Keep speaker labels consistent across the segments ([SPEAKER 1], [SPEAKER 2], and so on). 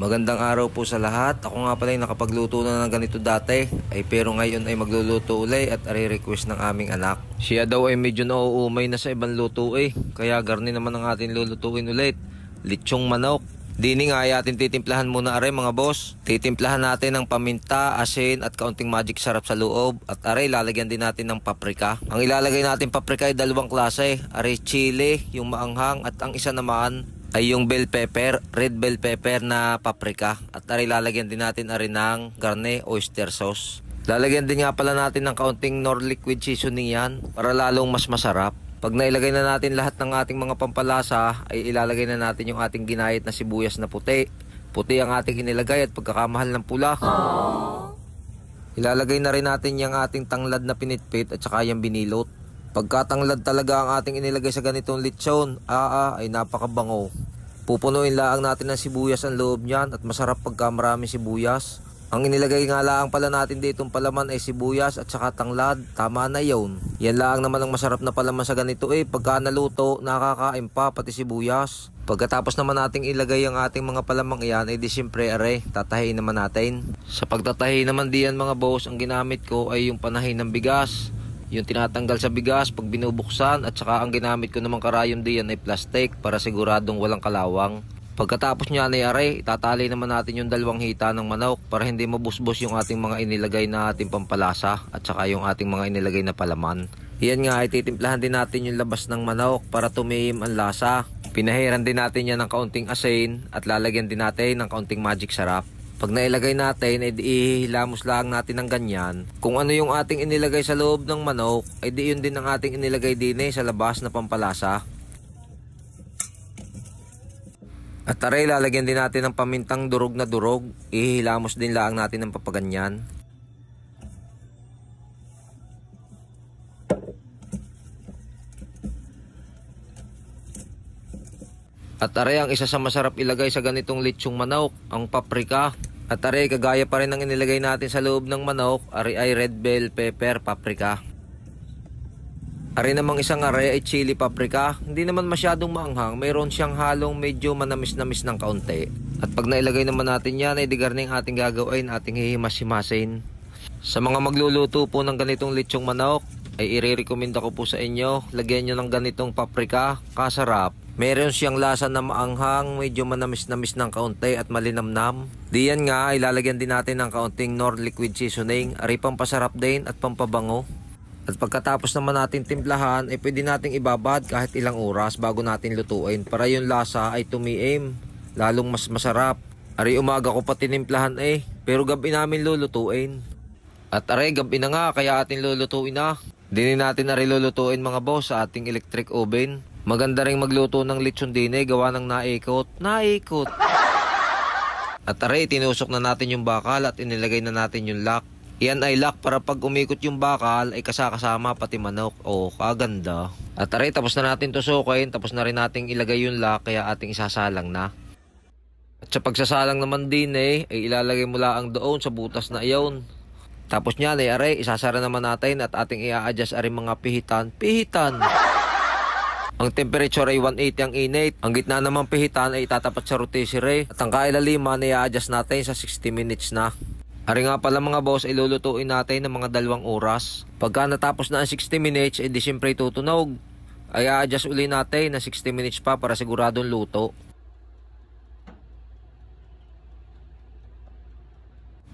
[SPEAKER 1] Magandang araw po sa lahat. Ako nga pala yung nakapagluto na ng ganito dati. Pero ngayon ay magluluto uli at request ng aming anak. Siya daw ay medyo nauumay na sa ibang luto Kaya garni naman ang ating lulutuin ulit. Litsong manok. Dini nga ay ating titimplahan muna mga boss. Titimplahan natin ng paminta, asin at kaunting magic sarap sa loob. At lalagyan din natin ng paprika. Ang ilalagay natin paprika ay dalawang klase. Chili, yung maanghang, at ang isa naman ay yung bell pepper, red bell pepper na paprika. At lalagyan din natin ng garne oyster sauce. Lalagyan din nga pala natin ng kaunting nor liquid seasoning yan para lalong mas masarap. Pag nailagay na natin lahat ng ating mga pampalasa, ay ilalagay na natin yung ating ginayat na sibuyas na puti. Puti ang ating inilagay at pagkakamahal ng pula. Ilalagay na rin natin yung ating tanglad na pinitpit at saka yung binilot. Pagkatanglad talaga ang ating inilagay sa ganitong lechon, ay napakabango. Pupunuin lang natin ng sibuyas ang loob niyan at masarap pagka maraming sibuyas. Ang inilagay nga lang pala natin ditong palaman ay sibuyas at saka tanglad. Tama na yun. Yan lang naman ang masarap na palaman sa ganito pagka naluto, nakakain pa pati sibuyas. Pagkatapos naman nating ilagay ang ating mga palamang iyan ay di siyempre tatahiin naman natin. Sa pagtatahi naman diyan mga boss, ang ginamit ko ay yung panahin ng bigas. Yung tinatanggal sa bigas pag binubuksan, at saka ang ginamit ko naman karayom diyan ay plastic para siguradong walang kalawang. Pagkatapos niya itatali naman natin yung dalawang hita ng manok para hindi mabusbos yung ating mga inilagay na ating pampalasa at saka yung ating mga inilagay na palaman. Yan nga ay titimplahan din natin yung labas ng manok para tumihim ang lasa. Pinahiran din natin yan ng kaunting asin at lalagyan din natin ng kaunting magic sarap. Pag nailagay natin ay ihilamos lang natin ng ganyan. Kung ano yung ating inilagay sa loob ng manok ay yun din ang ating inilagay din sa labas na pampalasa. At lalagyan din natin ng pamintang durog na durog. Ihilamos din lang natin ng papaganyan. At ang isa sa masarap ilagay sa ganitong lechong manok, ang paprika. At kagaya pa rin ang inilagay natin sa loob ng manok, ay red bell pepper paprika. Namang isang ay chili paprika. Hindi naman masyadong maanghang, mayroon siyang halong medyo manamis-namis ng kaunti. At pag nailagay naman natin yan ay digarning ating gagawin, ating hihimas-himasin. Sa mga magluluto po ng ganitong lechong manok ay irerekomenda ko po sa inyo, lagyan nyo ng ganitong paprika, kasarap. Meron siyang lasa na maanghang, medyo manamis-namis ng kaunti at malinamnam. Diyan nga ay lalagyan din natin ng kaunting nor liquid seasoning, pampasarap din at pampabango. At pagkatapos naman natin timplahan ay pwede nating ibabad kahit ilang oras bago natin lutuin para yung lasa ay tumiim, lalong mas masarap. Umaga ko pa tinimplahan pero gabi namin lulutuin. At gabi na nga kaya atin lulutuin na. Dinin natin lulutuin mga boss sa ating electric oven. Maganda ring magluto ng lechon gawa ng naikot. At tinusok na natin yung bakal at inilagay na natin yung lock. Yan ay lock para pag umikot yung bakal ay kasama pati manok. Kaganda. At tapos na natin tusukin, tapos na rin nating ilagay yung lock kaya ating isasalang na. At sa pagsasalang naman din ay ilalagay mo lang doon sa butas na iyon. Tapos niyan isasara naman natin at ating i-adjust mga pihitan. Ang temperature ay 180 ang init. Ang gitna naman pihitan ay tatapat sa rotisserie. At ang kailaliman ay i-adjust natin sa 60 minutes na. Nga pala mga boss, ilulutuin natin ng mga 2 oras. Pagka natapos na ang 60 minutes, di siyempre tutunog. Ay a-adjust uli natin na 60 minutes pa para siguradong luto.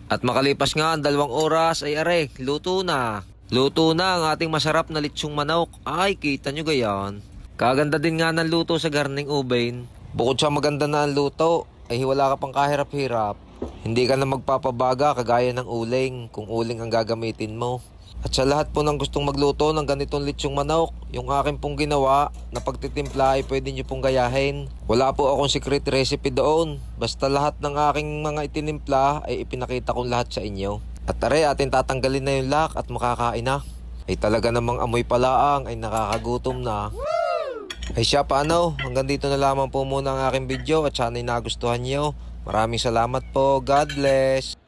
[SPEAKER 1] At makalipas nga ang 2 oras, ay luto na. Luto na ang ating masarap na lechong manok. Kita nyo gayan. Kaganda din nga ng luto sa garning oven. Bukod sa maganda na ang luto, ay wala ka pang kahirap-hirap. Hindi ka na magpapabaga kagaya ng uling kung uling ang gagamitin mo. At sa lahat po ng gustong magluto ng ganitong lechong manok, yung akin pong ginawa na pagtitimpla ay pwede nyo pong gayahin. Wala po akong secret recipe doon. Basta lahat ng aking mga itinimpla ay ipinakita kong lahat sa inyo. At atin tatanggalin na yung lock at makakain na. Ay talaga namang amoy palaang ay nakakagutom na. Ay siya paano, hanggang dito na lamang po muna ang aking video at sana'y nagustuhan nyo. Maraming salamat po. God bless.